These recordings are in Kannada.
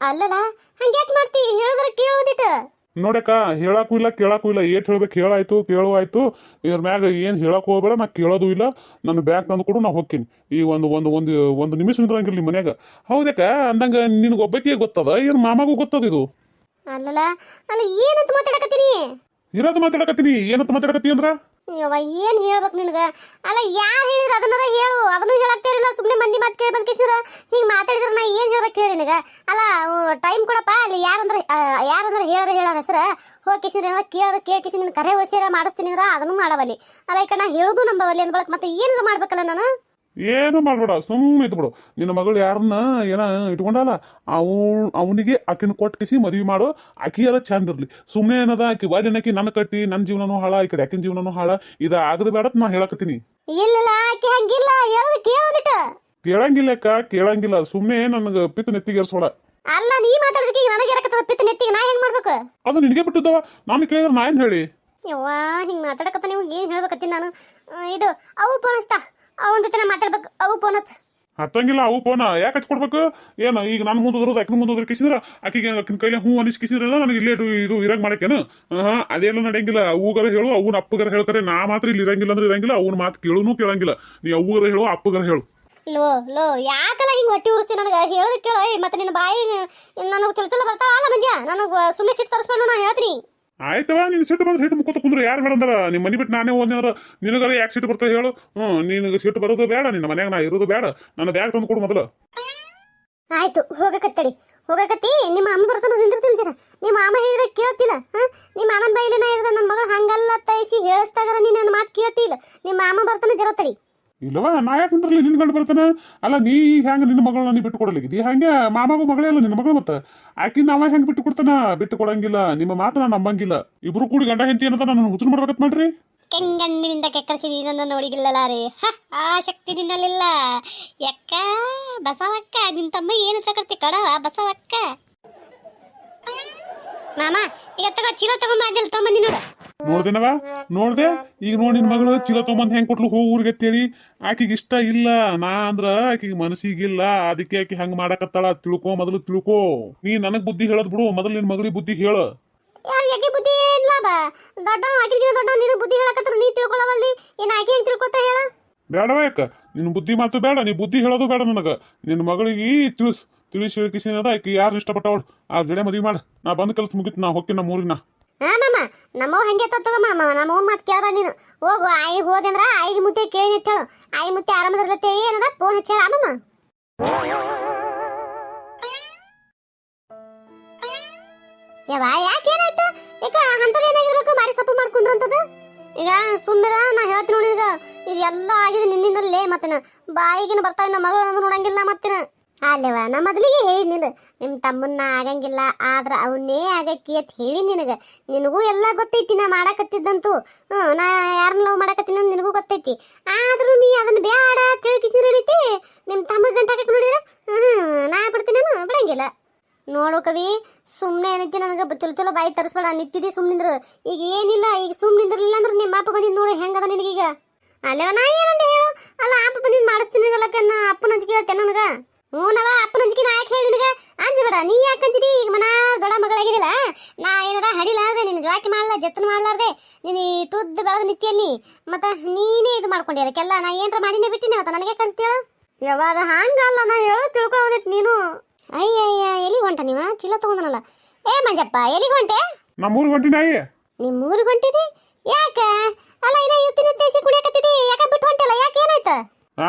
ಅಲ್ಲಲ್ಲ ಹಂಗ್ಯಾಕ್ ಮಾಡ್ತಿ ಹೇಳಿದ್ರ ಕೇಳೋದಿಟ ನೋಡಕ್ಕ ಹೇಳಕ್ಕೂ ಇಲ್ಲ ಕೇಳಕ್ಕೂ ಇಲ್ಲ ಏಟ್ ಹೇಳ್ಬೇಕು ಹೇಳಾಯ್ತು ಕೇಳು ಆಯ್ತು ಇದ್ರ ಮ್ಯಾಗ ಏನು ಹೇಳಕ್ ಹೋಗ್ಬೇಡ ನಾ ಕೇಳೋದು ಇಲ್ಲ ನನ್ನ ಬ್ಯಾಗ್ ತಂದು ಕೊಡು ನಾ ಹೋಗ್ತೀನಿ ಈ ಒಂದು ನಿಮಿಷ ನಿಂದ್ರಂಗಿಲ್ಲ ನಿಮ್ಮ ಮನ್ಯಾಗ ಹೌದಕ್ಕ ಅಂದಂಗ ನಿನಗೆ ಒಬ್ಬಕ್ಕೆ ಗೊತ್ತದ ಏನು ಮಾಮಾಗೂ ಗೊತ್ತದ ಇದು ಅಲ್ಲಲ್ಲ ಅಲ್ಲ ಏನಂತ ಮಾತಾಡಕತ್ತೀನಿ ಇರೋದು ಮಾತಾಡಕತ್ತೀನಿ ಏನಂತ ಮಾತಾಡಕತ್ತಿ ಅಂದ್ರ ಯವ್ವ ಏನ್ ಹೇಳ್ಬೇಕು ನಿನಗ ಅಲ್ಲ ಯಾರು ಹೇಳಿದ್ರ ಅದನ್ನಾರ ಹೇಳು ಅದನ್ನು ಹೇಳಾಕ್ತಾ ಇರಲಿಲ್ಲ ಸುಮ್ಮನೆ ಮಂದಿ ಮಾತು ಕೇಳಿ ಬಂದ್ಕೇಸಿದ್ರ ಹಿಂಗ್ ಮಾತಾಡಿದ್ರ ನಾ ಏನ್ ಹೇಳ್ಬೇಕು ಹೇಳಿ ನಿನಗ ಅಲ್ಲ ಟೈಮ್ ಕೊಡಪ್ಪ ಅಲ್ಲಿ ಯಾರಂದ್ರೆ ಹೇಳಾರ ಹೆಸರ ಹೋಗಿಸಿದ್ರೆ ಕೇಳಿದ್ರೆ ಕೇಳ್ಕಿಸಿ ನಿನ್ ಕರೆ ಹೊಸಿರ ಮಾಡಿಸ್ತೀನಿ ಅಂದ್ರ ಅದನ್ನು ಮಾಡವಲ್ಲಿ ಅಲ್ಲ ಈಗ ನಾ ಹೇಳುದು ನಂಬವಲ್ಲಿ ಅನ್ಕೊಳಕ್ ಮತ್ತೆ ಏನಾರ ಮಾಡ್ಬೇಕಲ್ಲ ನಾನು ಏನು ಮಾಡ್ಬೇಡ ಸುಮ್ಮನೆ ಇದ್ಬಿಡು ನಿನ್ನ ಮಗಳು ಯಾರನ್ನ ಏನ ಇಟ್ಕೊಂಡಲ್ಲ ಅವನಿಗೆ ಆಕಿನ ಕೊಟ್ಟಿಸಿ ಮದ್ವಿ ಮಾಡು ಆಕಿ ಎಲ್ಲ ಚಂದ ಇರ್ಲಿ ಸುಮ್ಮನೆ ಏನದ ಆಕಿ ವಾಲಿನಕಿ ನನ್ನ ಕಟ್ಟಿ ನನ್ನ ಜೀವನನೂ ಹಾಳ ಈ ಕಡೆ ಆಕಿನ ಜೀವನನೂ ಹಾಳ ಇದ ಆಗದ ಬೇಡ ನಾ ಹೇಳಕತ್ತೀನಿ ಇಲ್ಲ ಆಕಿ ಹಂಗಿಲ್ಲ ಹೇಳೋದು ಕೇಳೋದಿಟ ಕೇಳಂಗಿಲ್ಲಕ್ಕ ಕೇಳಂಗಿಲ್ಲ ಸುಮ್ಮನೆ ನನಗೆ ಪಿತ್ ನೆತ್ತಿಗೇರ್ಸೋಡ ಅಲ್ಲ ನೀ ಮಾತಾಡೋದಕ್ಕೆ ಈಗ ನನಗೆ ಎರಕತ್ತ ಪಿತ್ತ ನೆತ್ತಿಗೆ ನಾ ಹೆಂಗ್ ಮಾಡ್ಬೇಕು ಅದು ನಿನಗೆ ಬಿಟ್ಟಿದ್ದವ ನಾನು ಕೇಳಿದ್ರೆ ನಾ ಏನ್ ಹೇಳಿ ಯವ್ವ ಹಿಂಗ್ ಮಾತಾಡಕತ್ತ ನೀವು ಏನ್ ಹೇಳ್ಬೇಕತ್ತೀನಿ ನಾನು ಇದು ಅವು ಫೋನ್ ಹಚ್ತಾ ಅವನ ಜೊತೆ ನಾ ಮಾತಾಡ್ಬೇಕು ಅವು ಫೋನ್ ಹಚ್ಚ ಹತ್ತಂಗಿಲ್ಲ ಅವು ಫೋನ ಯಾಕೆ ಹಚ್ಕೊಡ್ಬೇಕು ಏನು ಈಗ ನಾನು ಮುಂದೋದ್ರದು ಆಕಿನ ಮುಂದೋದ್ರ ಕಿಸಿದ್ರ ಆಕಿಗೆ ಆಕಿನ ಕೈಲಿ ಹೂ ಅನಿಸ್ ಕಿಸಿದ್ರಲ್ಲ ನನಗೆ ಇಲ್ಲೇ ಇದು ಇರಂಗ್ ಮಾಡಕ್ಕೇನು ಅದೇನು ನಡೆಯಂಗಿಲ್ಲ ಅವ್ಗರ ಹೇಳು ಅವ್ನ ಅಪ್ಪಗರ ಹೇಳ್ತಾರೆ ನಾ ಮಾತ್ರ ಇಲ್ಲಿ ಇರಂಗಿಲ್ಲ ಅಂದ್ರೆ ಇರಂಗಿಲ್ಲ ಅವ್ನ ಮಾತು ಕೇಳುನು ಕೇಳಂಗಿಲ್ಲ ನೀ ಅವ್ಗರ ಹೇಳು ಅಪ್ಪಗರ ಹೇಳು ಲೋ ಯಾಕಲ್ಲ ಹಿಂಗ್ ಹೊಟ್ಟಿ ಉರಿಸ್ತಿ ನನಗೆ ಹೇಳೋದಕ್ಕೆ ಕೇಳೋ ಮತ್ತೆ ನಿನ್ನ ಬಾಯಿ ನನಗೆ ಚಲೋ ಬರ್ತಾವ ಅಲ್ಲ ಮಂಜ ನನಗೆ ಸುಮ್ಮನೆ ಸಿಟ್ಟು ತರಿಸ್ಕೊಂಡು ನಾ ಹೇಳ್ತೀನಿ ಆಯ್ತವ ನೀನು ಸಿಟ್ಟು ಬಂದ್ರೆ ಸಿಟ್ಟು ಮುಕ್ಕೋತ ಕುಂದ್ರೆ ಯಾರು ಬೇಡಂದ್ರ ನಿಮ್ಮ ಮನೆ ಬಿಟ್ಟು ನಾನೇ ಹೋದ್ರೆ ನಿನಗಾರ ಯಾಕೆ ಸಿಟ್ಟು ಬರ್ತದೆ ಹೇಳು ನಿನಗೆ ಸಿಟ್ಟು ಬರೋದು ಬೇಡ ನಿನ್ನ ಮನ್ಯಾಗ ನಾ ಇರೋದು ಬೇಡ ನನ್ನ ಬ್ಯಾಗ್ ತಂದು ಕೊಡು ಮೊದಲು ಆಯ್ತು ಹೋಗಕತ್ತಿ ನಿಮ್ಮ ಅಮ್ಮ ಬರ್ತಾನ ನಿಂದಿರ್ತೀನಿ ಜರ ನಿಮ್ಮ ಮಾಮ ಹೇಳಿದ್ರೆ ಕೇಳ್ತಿಲ್ಲ ನಿಮ್ಮ ಮಾಮನ ಬೈಲಿ ನಾ ಇದ್ರೆ ನನ್ನ ಮಗಳು ಹಂಗಲ್ಲ ತೈಸಿ ಹೇಳಿಸ್ತಾಗಾರ ನೀ ನನ್ನ ಮಾತು ಕೇಳ್ತಿಲ್ಲ ನಿಮ್ಮ ಮಾಮ ಬರ್ತಾನೆ ಜರ ತಡಿ ಇಲ್ಲವಾ ನಾ ಯಾಕೆ ನಿಂದ್ರಲ್ಲಿ ನಿನ್ ಗಂಡು ಬರ್ತಾನೆ ಅಲ್ಲ ನೀ ಹೆಂಗ ನಿನ್ನ ಮಗಳನ್ನ ನೀ ಬಿಟ್ಟು ಕೊಡಲಿಕ್ಕೆ ಹಂಗೆ ಮಾಮಗೂ ಮಗಳೇ ಅಲ್ಲ ನಿನ್ನ ಮಗಳು ಮತ್ತೆ ಆಕಿ ನಾವ ಹೆಂಗ್ ಬಿಟ್ಟು ಕೊಡ್ತಾನ ಬಿಟ್ಟು ಕೊಡಂಗಿಲ್ಲ ನಿಮ್ಮ ಮಾತು ನಾನು ನಂಬಂಗಿಲ್ಲ ಇಬ್ರು ಕೂಡಿ ಗಂಡ ಹೆಂಡತಿ ಏನಂತ ನಾನು ಹುಚ್ಚು ಮಾಡ್ಬೇಕತ್ ಮಾಡ್ರಿ ಕೆಂಗಣ್ಣಿನಿಂದ ಕೆಕ್ಕರಿಸಿ ನೀನನ್ನು ನೋಡಿಗಿಲ್ಲಲ್ಲ ರೀ ಆ ಶಕ್ತಿ ನಿನ್ನಲ್ಲಿಲ್ಲ ಯಾಕ ಬಸವಕ್ಕ ನಿನ್ ತಮ್ಮ ಏನು ಸಕರ್ತಿ ಕಡವ ಬಸವಕ್ಕ ಮಾಮ ಈಗ ತಗೋ ಚೀಲ ತಗೊಂಬ ಅಲ್ಲಿ ತೊಗೊಂಬಂದಿ ನೋಡು ನೋಡ್ದೇನವ ನೋಡ್ದೆ ಈಗ ನೋಡಿ ನಿನ್ ಮಗಳು ಚೀಲ ತೊಗೊಂಬಂದ್ ಹೆಂಗ್ ಕೊಟ್ಲು ಹೋ ಊರಿಗೆ ಅಂತೇಳಿ ಆಕಿಗೆ ಇಷ್ಟ ಇಲ್ಲ ನಾ ಅಂದ್ರ ಆಕಿಗೆ ಮನಸ್ಸಿಗಿಲ್ಲ ಅದಕ್ಕೆ ಆಕಿ ಹಂಗ ಮಾಡಕತ್ತಾಳ ತಿಳ್ಕೊ ಮೊದಲು ತಿಳ್ಕೊ ನೀ ನನಗ್ ಬುದ್ಧಿ ಹೇಳದ್ ಬಿಡು ಮೊದಲು ನಿನ್ ಮಗಳಿಗೆ ಬುದ್ಧಿ ಹೇಳ ಯಾಕೆ ಬುದ್ಧಿ ಇಲ್ಲ ದೊಡ್ಡ ಆಕಿಗೆ ದೊಡ್ಡ ನೀನು ಬುದ್ಧಿ ಹೇಳಕತ್ರ ನೀ ತಿಳ್ಕೊಳ್ಳವಲ್ಲಿ ಏನ್ ಆಕಿ ಹೆಂಗ್ ತಿಳ್ಕೊತ ಹೇಳ ಬೇಡವ ಯಾಕ ನಿನ್ ಬುದ್ಧಿ ಮಾತು ಬೇಡ ನೀ ಬುದ್ಧಿ ಹೇಳೋದು ಬೇಡ ನನಗ ನಿನ್ ಮಗಳಿಗೆ ತಿಳಿಸಿ ಹೇಳ್ಕಿಸಿನದ ಆಕಿ ಯಾರು ಇಷ್ಟಪಟ್ಟವಳು ಆ ಜಡೆ ಮದ್ವಿ ಮಾಡ ನಾ ಬಂದ್ ಕೆಲಸ ಮುಗಿತು ನಾ ಹೋಗ್ತೀನಿ ನಮ್ಮ ಊರಿನ ಮಾಮ ನಮ್ಮವ್ ಹಂಗೆ ತಗೋ ಮಾಮ ನಮ್ಮವ್ ಮಾತು ಕೇಳಬೇಡ ನೀನು ಹೋಗು ಆಯಿ ಹೋದೆ ಅಂದ್ರ ಆಯಿಗೆ ಮುತ್ತೆ ಕೇಳಿ ಹೇಳು ಆಯಿ ಮುತ್ತೆ ಆರಾಮದಿರ್ಲತ್ತೆ ಏನದ ಫೋನ್ ಹಚ್ಚಿ ಹೇಳ ಮಾಮ ಯಾಕೇನಾಯ್ತು ಈಗ ಅಂತದ ಏನಾಗಿರ್ಬೇಕು ಮಾರಿ ಸಪ್ಪು ಮಾಡ್ಕೊಂಡ್ರಂತದ ಈಗ ಸುಮ್ಮರ ನಾ ಹೇಳ್ತೀನಿ ನೋಡಿ ಈಗ ಇದೆಲ್ಲ ಆಗಿದೆ ನಿನ್ನಿಂದಲೇ ಮತ್ತೆ ಬಾಯಿಗಿನ ಬರ್ತಾವ ನಮ್ಮ ಮಗಳು ನೋಡಂಗಿಲ್ಲ ಮತ್ತಿನ ಅಲ್ಲೇವ ನಾ ಮೊದಲಿಗೆ ಹೇಳಿದ್ನಿಲ್ಲ ನಿಮ್ಮ ತಮ್ಮನ್ನ ಆಗಂಗಿಲ್ಲ ಆದ್ರ ಅವನ್ನೇ ಆಗಕ್ಕಿ ಅಂತ ಹೇಳಿ ನಿನಗೂ ಎಲ್ಲ ಗೊತ್ತೈತಿ ನಾ ಮಾಡಾಕತ್ತಿದ್ದಂತೂ ನಾ ಯಾರನ್ನ ಲವ್ ಮಾಡಾಕತ್ತೀನಿ ಅಂತ ನಿನಗೂ ಗೊತ್ತೈತಿ ಆದ್ರೂ ನೀ ಅದನ್ನ ಬ್ಯಾಡ ತಿಳ್ಕಿಸಿ ನಡೀತಿ ನಿಮ್ಮ ತಮ್ಮ ಗಂಟ ಹಾಕಕ್ ನೋಡಿದ್ರ ನಾ ಬಿಡ್ತೀನಿ ಬಿಡಂಗಿಲ್ಲ ನೋಡು ಕವಿ ಸುಮ್ಮನೆ ಏನೈತಿ ನನಗೆ ಚಲೋ ಬಾಯಿ ತರಿಸ್ಬೇಡ ನಿಂತಿದ್ದಿ ಸುಮ್ಮನಿಂದ್ರು ಈಗ ಏನಿಲ್ಲ ಈಗ ಸುಮ್ಮನಿಂದ್ರಲಿಲ್ಲ ಅಂದ್ರೆ ನಿಮ್ಮ ಅಪ್ಪ ಬಂದಿದ್ದು ನೋಡಿ ಹೆಂಗದ ನಿನಗೀಗ ಅಲ್ಲೇವ ನಾ ಏನಂತ ಹೇಳು ಅಲ್ಲ ಅಪ್ಪ ಬಂದಿದ್ದು ಮಾಡಿಸ್ತೀನಿ ಅಲ್ಲಕ್ಕ ಅಪ್ಪನ ಅಂಜಿಕೆ ಹೇಳ್ತೆ ನನಗ ನವ ಅಪ್ಪನ ಅಂಜಿಕೆ ನಾ ಯಾಕೆ ಹೇಳಿ ನಿನಗೆ ಅಂಜಬೇಡ ನೀ ಯಾಕೆ ಅಂಜಿದಿ ಈಗ ಮನ ದೊಡ್ಡ ಮಗಳಾಗಿದಿಲ್ಲ ನಾ ಏನಾರ ಹಡಿಲಾರ್ದೆ ನಿನ್ನ ಜಾಕಿ ಮಾಡಲ್ಲ ಜತನ ಮಾಡ್ಲಾರ್ದೆ ನೀನು ಟುದ್ದು ಬೆಳೆದ ನಿತ್ಯಲ್ಲಿ ಮತ್ತೆ ನೀನೇ ಇದು ಮಾಡ್ಕೊಂಡಿ ಅದಕ್ಕೆಲ್ಲ ನಾ ಏನಾರ ಮಾಡಿನೇ ಬಿಟ್ಟಿನಿ ಮತ್ತೆ ನನಗೆ ಕನ್ಸ್ತೇಳ ಯಾವಾಗ ಹಂಗಲ್ಲ ನಾ ಹೇಳೋ ತಿಳ್ಕೊಂಡೈತಿ ನೀನು ಅಯ್ಯಯ್ಯ ಎಲ್ಲಿಗೆ ಹೊಂಟ ನೀವ ಚೀಲ ತಗೊಂಡನಲ್ಲ ಏ ಮಂಜಪ್ಪ ಎಲ್ಲಿಗೆ ಹೊಂಟೆ ನಮ್ಮೂರಿಗೆ ಹೊಂಟಿನ ಅಯ್ಯ ನಿಮ್ಮ ಊರಿಗೆ ಹೊಂಟಿದಿ ಯಾಕ ಅಲ್ಲ ಇನ್ನ ಇವತ್ತಿನ ದೇಸಿ ಕುಡಿಯಕತ್ತಿದಿ ಯಾಕೆ ಬಿಟ್ಟು ಹೊಂಟಲ್ಲ ಯಾಕೆ ಏನಾಯ್ತ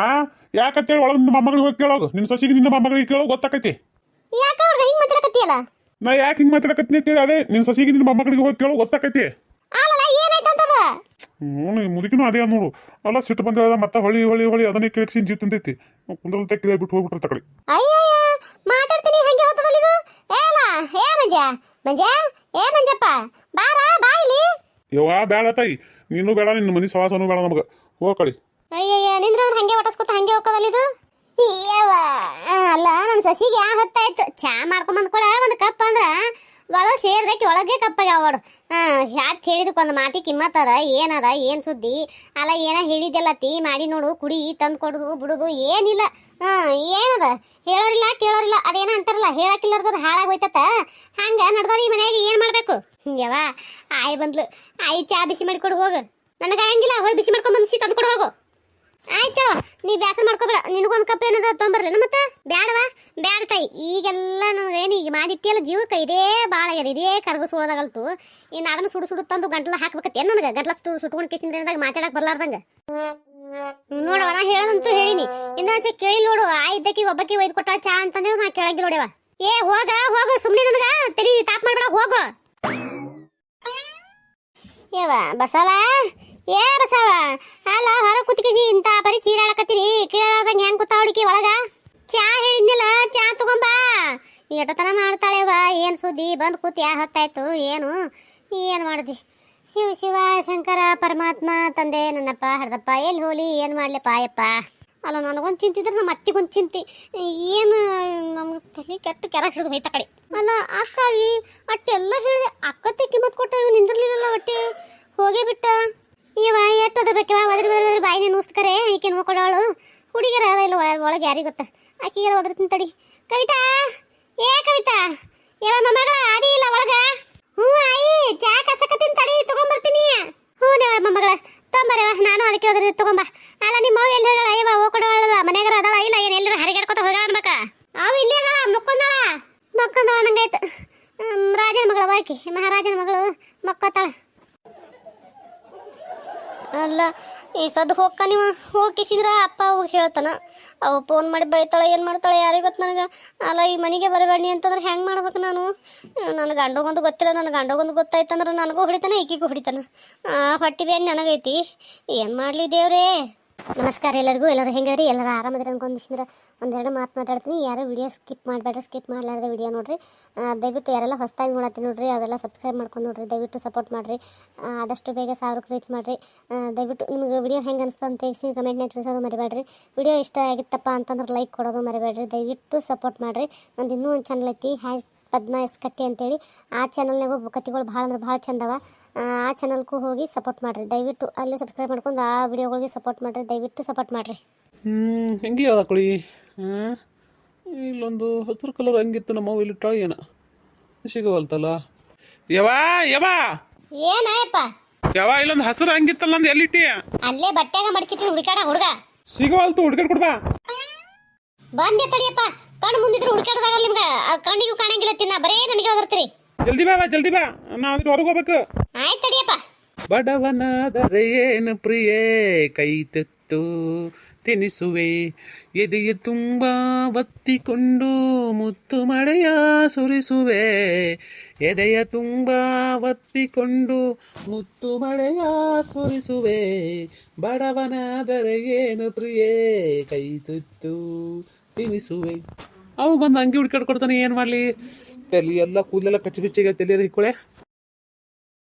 ಯಾಕಂತೇಳಿ ಒಳಗೆ ನಿಮ್ಮ ಮೊಮ್ಮಗಳಿಗೆ ಹೋಗಿ ಕೇಳೋದು ನಿನ್ನ ಸೊಸಿಗೆ ನಿನ್ನ ಮೊಮ್ಮಗಳಿಗೆ ಕೇಳೋ ಗೊತ್ತಾಕೈತಿ ಯಾಕೆ ಅವ್ರಿಗೆ ಹಿಂಗೆ ಮಾತಾಡಕತ್ತಿಯಲ್ಲ ನಾ ಯಾಕೆ ಹಿಂಗೆ ಮಾತಾಡಕತ್ತೀನಿ ಅಂತೇಳಿ ಅದೇ ನಿನ್ನ ಸೊಸಿಗೆ ನಿನ್ನ ಮೊಮ್ಮಗಳಿಗೆ ಹೋಗಿ ಕೇಳೋ ಗೊತ್ತಾಕೈತಿ ಅಲ್ಲ ಏನಾಯ್ತಂತದ ಮುದುಕಿನೂ ಅದೇ ನೋಡು ಅಲ್ಲ ಸಿಟ್ಟು ಬಂದ ಮತ್ತೆ ಹೊಳಿ ಅದನ್ನೇ ಕೇಳಿಸಿ ಜೀವ ತಂದೈತಿ ಕುಂದ್ರಲ್ ತೆಕ್ಕಿದ ಬಿಟ್ಟು ಹೋಗ್ಬಿಟ್ರೆ ತಕಳಿ ಅಯ್ಯಯ್ಯ ಮಾತಾಡ್ತೀನಿ ಹಂಗೆ ಹೋಗ್ತದಲ್ಲ ಇದು ಏಲ ಏ ಮಂಜ ಏ ಮಂಜಪ್ಪ ಬಾ ಇಲ್ಲಿ ಯವ್ವ ಬೇಡ ತಾಯಿ ನೀನು ಬೇಡ ನಿನ್ನ ಮನೆ ಸವಾಸನೂ ಬೇಡ ನಮಗೆ ಹೋಗಕಳಿ ಅಯ್ಯಯ್ಯ ನಿಂದ್ರ ಹಂಗೆ ಒಟಸ್ಕೊತ ಹಂಗೆ ಹೋಗ್ತದಲ್ಲ ಇದು ಅಲ್ಲ ನನ್ನ ಸಸಿಗೆ ಹೊತ್ತಾಯ್ತು ಚಾ ಮಾಡ್ಕೊಂಬಂದ್ ಕೂಡ ಒಂದು ಕಪ್ ಅಂದ್ರ ಒಳಗೆ ಸೇರ್ದಕ್ಕೆ ಒಳಗೆ ಕಪ್ಪಾಗ ಅವಡು ಯಾಕೆ ಹೇಳಿದಕ್ಕೆ ಒಂದು ಮಾತಿ ಕಿಮ್ಮತ್ತದ ಏನದ ಏನು ಸುದ್ದಿ ಅಲ್ಲ ಏನ ಹೇಳಿದ್ದೆಲ್ಲ ತೀ ಮಾಡಿ ನೋಡು ಕುಡಿ ತಂದು ಕೊಡುದು ಬಿಡುದು ಏನಿಲ್ಲ ಹಾ ಏನದ ಹೇಳೋರಿಲ್ಲ ಕೇಳೋರಿಲ್ಲ ಅದೇನ ಅಂತಾರಲ್ಲ ಹೇಳಕ್ಕಿಲ್ಲರ್ದವ್ರು ಹಾಳಾಗಿ ಹೋಯ್ತತ ಹಂಗ ನಡ್ದದ ಈ ಮನ್ಯಾಗ ಏನ್ ಮಾಡ್ಬೇಕು ಯವ್ವ ಆಯ್ ಬಂದ್ಲು ಆಯ್ ಚಾ ಬಿಸಿ ಮಾಡಿ ಕೊಡು ಹೋಗು ನನಗೆ ಆಗಂಗಿಲ್ಲ ಹೋಗಿ ಬಿಸಿ ಮಾಡ್ಕೊಂಡ್ ಬಂದು ತಂದು ಕೊಡು ಹೋಗು ಆಯ್ತು ನೀ ಬ್ಯಾಸರ ಮಾಡ್ಕೋಬೇಡ ನಿನಗೊಂದು ಕಪ್ ಏನದ ತೊಗೊಂಬರ್ಲೇನ ಮತ್ತೆ ಬ್ಯಾಡವಾ ಬ್ಯಾಡ ತಾಯಿ ಈಗೆಲ್ಲ ನನಗೇನು ಈಗ ಮಾಡಿಟ್ಟಿಯಲ್ಲ ಜೀವಕ್ಕೆ ಇದೇ ಭಾಳ ಆಗ್ಯದ ಇದೇ ಕರ್ಗಸೋದಾಗಲ್ತು ಇನ್ನು ಅದನ್ನು ಸುಡು ತಂದು ಗಂಟ್ಲ ಹಾಕ್ಬೇಕತ್ತೇನು ನನಗೆ ಗಂಟ್ಲ ಸುಟ್ಕೊಂಡು ಕಿಸಿಂದ್ರದಾಗ ಮಾತಾಡಕ್ ಬರ್ಲಾರ್ದಂಗ ನೋಡವ ನಾ ಹೇಳೋದಂತೂ ಹೇಳಿನಿ ಇನ್ನೊಂದ್ಸಲ ಕೇಳಿ ನೋಡು ಇದ್ದಕ್ಕಿ ಒಬ್ಬಕ್ಕಿ ಒಯ್ದು ಕೊಟ್ಟ ಚಾ ಅಂತಂದ್ರೆ ನಾ ಕೇಳಂಗಿಲ್ಲ ನೋಡ್ಯವ ಏ ಹೋಗು ಸುಮ್ಮನೆ ನನಗ ತಡಿ ತಾಪ್ ಮಾಡ್ಬೇಡ ಹೋಗು ಯವ ಬಸವ ಏ ಬಸವ ಅಲ್ಲ ಹೊರ ಕುತ್ಕಿಸಿ ಇಂತ ಬರೀ ಚೀರಾಡಕತ್ತೀರಿ ಕೇಳಾರ್ದಂಗ ಹೆಂಗ್ ಕೂತ ಹುಡುಕಿ ಒಳಗ ಚಾ ಹೇಳಿದ್ನಿಲ್ಲ ಚಾ ತಗೊಂಬಾ ಎಟತನ ಮಾಡ್ತಾಳೆವ ಏನ್ ಸುದ್ದಿ ಬಂದ್ ಕೂತಿ ಹೊತ್ತಾಯ್ತು ಏನು ಮಾಡಿದಿ ಶಿವ ಶಿವ ಶಂಕರ ಪರಮಾತ್ಮ ತಂದೆ ನನ್ನಪ್ಪ ಹಡ್ದಪ್ಪ ಎಲ್ಲಿ ಹೋಲಿ ಏನು ಮಾಡ್ಲಪ್ಪ ಅಯ್ಯಪ್ಪ ಅಲ್ಲ ನನಗೊಂದು ಚಿಂತಿದ್ರೆ ನಮ್ಮ ಅತ್ತಿಗೊಂದು ಚಿಂತಿ ಏನು ನಮ್ಗೆ ತಲೆ ಕೆಟ್ಟ ಕೆರ ಹಿಡಿದು ಹೋಯ್ತ ಕಡೆ ಅಲ್ಲ ಅಕ್ಕಾಗಿ ಅಟ್ಟೆಲ್ಲ ಹೇಳಿದೆ ಅಕ್ಕ ತೆಕ್ಕಿ ಮತ್ ಕೊಟ್ಟ ಇವ್ ನಿಂದಿರ್ಲಿಲ್ಲ ಒಟ್ಟಿ ಹೋಗೇ ಬಿಟ್ಟ ಇವ ಎಷ್ಟು ಓದಬೇಕವ ಒದ್ರಿ ಬಾಯಿನೇ ನೂಸ್ಕರೆ ಈಕೆ ನೋಡ್ಕೊಡೋಳು ಹುಡುಗಿಯರ ಅದ ಇಲ್ಲ ಒಳಗೆ ಯಾರಿಗೆ ಗೊತ್ತ ಆಕಿಗೆಲ್ಲ ಒದ್ರತೀನಿ ತಡಿ ಕವಿತಾ ಏ ಕವಿತಾ ಯಾವ ಮೊಮ್ಮಗಳ ಅದಿ ಇಲ್ಲ ಒಳಗ ಹ್ಞೂ ಆಯಿ ಚಾ ಕಸಕತ್ತೀನಿ ತಡಿ ತಗೊಂಬರ್ತೀನಿ ಹ್ಞೂ ಮೊಮ್ಮಗಳ ತೊಂಬರವ ನಾನು ಅದಕ್ಕೆ ಹೋದ್ರಿ ತಗೊಂಬ ಅಲ್ಲ ನಿಮ್ಮ ಅವು ಎಲ್ಲಿ ಹೋಗಳ ಅಯ್ಯವ ಹೋಗ್ಕೊಡೋಳಲ್ಲ ಮನ್ಯಾಗ ಅದಾಳ ಇಲ್ಲ ಏನು ಎಲ್ಲರೂ ಹರಿಗಾಡ್ಕೊತ ಹೋಗ ಅನ್ಬೇಕ ಅವು ಇಲ್ಲೇ ಅದಾಳ ಮಕ್ಕೊಂದಾಳ ನಂಗಾಯ್ತು ರಾಜನ ಮಗಳ ಬಾಕಿ ಮಹಾರಾಜನ ಮಗಳು ಮಕ್ಕೋತಾಳ ಅಲ್ಲ ಈ ಸದ್ ಹೋಗ್ಕ ನೀವು ಹೋಗಿಸಿದ್ರ ಅಪ್ಪ ಹೋಗಿ ಹೇಳ್ತಾನ ಅವ ಫೋನ್ ಮಾಡಿ ಬೈತಾಳೆ ಏನು ಮಾಡ್ತಾಳೆ ಯಾರಿಗೆ ಗೊತ್ತು ನನಗೆ ಅಲ್ಲ ಈ ಮನೆಗೆ ಬರಬೇಡಿ ಅಂತಂದ್ರೆ ಹೆಂಗೆ ಮಾಡ್ಬೇಕು ನಾನು ನನ್ನ ಗಂಡಗೊಂದು ಗೊತ್ತಿಲ್ಲ ನನ್ನ ಗಂಡಗೊಂದು ಗೊತ್ತಾಯ್ತಂದ್ರೆ ನನಗೂ ಹೊಡಿತಾನೆ ಈಕಿಗೂ ಹೊಡಿತಾನೆ ಹೊಟ್ಟಿ ಬೇನ್ ನನಗೈತಿ ಏನು ಮಾಡಲಿ ದೇವ್ರೇ ನಮಸ್ಕಾರ ಎಲ್ಲರಿಗೂ ಎಲ್ಲರೂ ಹೆಂಗದ್ರಿ ಎಲ್ಲರೂ ಆರಾಮದ್ರಿ ಅನ್ಕೊಂಡಿಸಿದ್ರೆ ಒಂದೆರಡು ಮಾತು ಮಾತಾಡ್ತೀನಿ ಯಾರು ವಿಡಿಯೋ ಸ್ಕಿಪ್ ಮಾಡಬೇಡ್ರಿ ಸ್ಕಿಪ್ ಮಾಡಲಾರ್ದೆ ವಿಡಿಯೋ ನೋಡ್ರಿ ದಯವಿಟ್ಟು ಯಾರೆಲ್ಲ ಹೊಸದಾಗಿ ನೋಡತ್ತೀನಿ ನೋಡ್ರಿ ಅವೆಲ್ಲ ಸಬ್ಸ್ಕ್ರೈಬ್ ಮಾಡ್ಕೊಂಡು ನೋಡ್ರಿ ದಯವಿಟ್ಟು ಸಪೋರ್ಟ್ ಮಾಡಿರಿ ಆದಷ್ಟು ಬೇಗ 1000ಕ್ಕೆ ರೀಚ್ ಮಾಡಿರಿ ದಯವಿಟ್ಟು ನಿಮಗೆ ವಿಡಿಯೋ ಹೆಂಗೆ ಅನಿಸ್ತು ಅಂತ ತಿಳಿಸಿ ಕಮೆಂಟ್ನ ತಿಳಿಸೋದು ಮರಿಬೇಡ್ರಿ ವಿಡಿಯೋ ಇಷ್ಟ ಆಗಿತ್ತಪ್ಪ ಅಂತಂದ್ರೆ ಲೈಕ್ ಕೊಡೋದು ಮರಿಬೇಡ್ರಿ ದಯವಿಟ್ಟು ಸಪೋರ್ಟ್ ಮಾಡಿರಿ ನಂದು ಇನ್ನೂ ಒಂದು ಚಾನಲ್ ಐತಿ ಪದ್ಮ ಎಸ್ ಕಟ್ಟಿ ಅಂತೇಳಿ ಆ ಚಾನಲ್ನಾಗೂ ಕತೆಗಳು ಭಾಳ ಅಂದ್ರೆ ಭಾಳ ಚಂದವ ಆ ಚಾನಲ್ಗೂ ಹೋಗಿ ಸಪೋರ್ಟ್ ಮಾಡಿರಿ ದಯವಿಟ್ಟು ಅಲ್ಲಿ ಸಬ್ಸ್ಕ್ರೈಬ್ ಮಾಡ್ಕೊಂಡು ಆ ವಿಡಿಯೋಗಳಿಗೆ ಸಪೋರ್ಟ್ ಮಾಡಿರಿ ದಯವಿಟ್ಟು ಸಪೋರ್ಟ್ ಮಾಡಿರಿ ಹೆಂಗೆ ಯಾವ್ದು ಹಾಕೊಳ್ಳಿ ಇಲ್ಲೊಂದು ಹಸಿರು ಕಲರ್ ಹಂಗಿತ್ತು ನಮ್ಮವು ಇಲ್ಲಿ ಟ್ರಾಯ್ ಏನ ಸಿಗವಲ್ತಲ್ಲ ಯವಾ ಏನಾಯಪ್ಪ ಇಲ್ಲೊಂದು ಹಸಿರು ಹಂಗಿತ್ತಲ್ಲ ನಂದು ಎಲ್ಲಿಟ್ಟಿ ಅಲ್ಲೇ ಬಟ್ಟೆಗ ಮಡಚಿಟ್ಟು ಹುಡುಕಾಡ ಹುಡುಗ ಸಿಗವಲ್ತು ಹುಡ್ಕಾಡ್ ಕೊಡ್ಬಾ ಬಂದೆ ತಡಿಯಪ್ಪ ಕಣ್ಣು ಮುಂದಿದ್ರು ಹುಡುಕಾಡದಾಗಲ್ಲ ನಿಮ್ಗೆ ಕಣ್ಣಿಗೂ ಕಾಣಂಗಿಲ್ಲ ತಿನ್ನ ಬರೇ ನನಗೆ ಓದಿರ್ತೀರಿ ಜಲ್ದಿ ಬಾ ನಾ ಅದ್ರ ಹೊರಗೆ ಹೋಗ್ಬೇಕು ಆಯ್ತು ತಡಿಯಪ್ಪ ಬಡವನಾದರೆ ಏನು ಪ್ರಿಯೇ ಕೈ ತೆತ್ತು ತಿನಿಸುವೆ ಎದೆಯ ತುಂಬ ಒತ್ತಿಕೊಂಡು ಮುತ್ತು ಮಳೆಯ ಸುರಿಸುವೆ ಎದೆಯ ತುಂಬ ಒತ್ತಿಕೊಂಡು ಮುತ್ತು ಮಳೆಯ ಸುರಿಸುವೆ ಬಡವನಾದರೆ ಏನು ಪ್ರಿಯೇ ಕೈ ತುತ್ತು ತಿನಿಸುವೆ ಅವು ಬಂದು ಅಂಗಿ ಹುಡ್ಕಾಡ್ ಕೊಡ್ತಾನೆ ಏನು ಮಾಡಲಿ ತಲೆ ಎಲ್ಲ ಕೂದಲೆಲ್ಲ ಕಚ್ಚಿ ಬಿಚ್ಚಿಗೆ ತಲೆಯಲ್ಲಿ ಹಿಕ್ಕೊಳೆ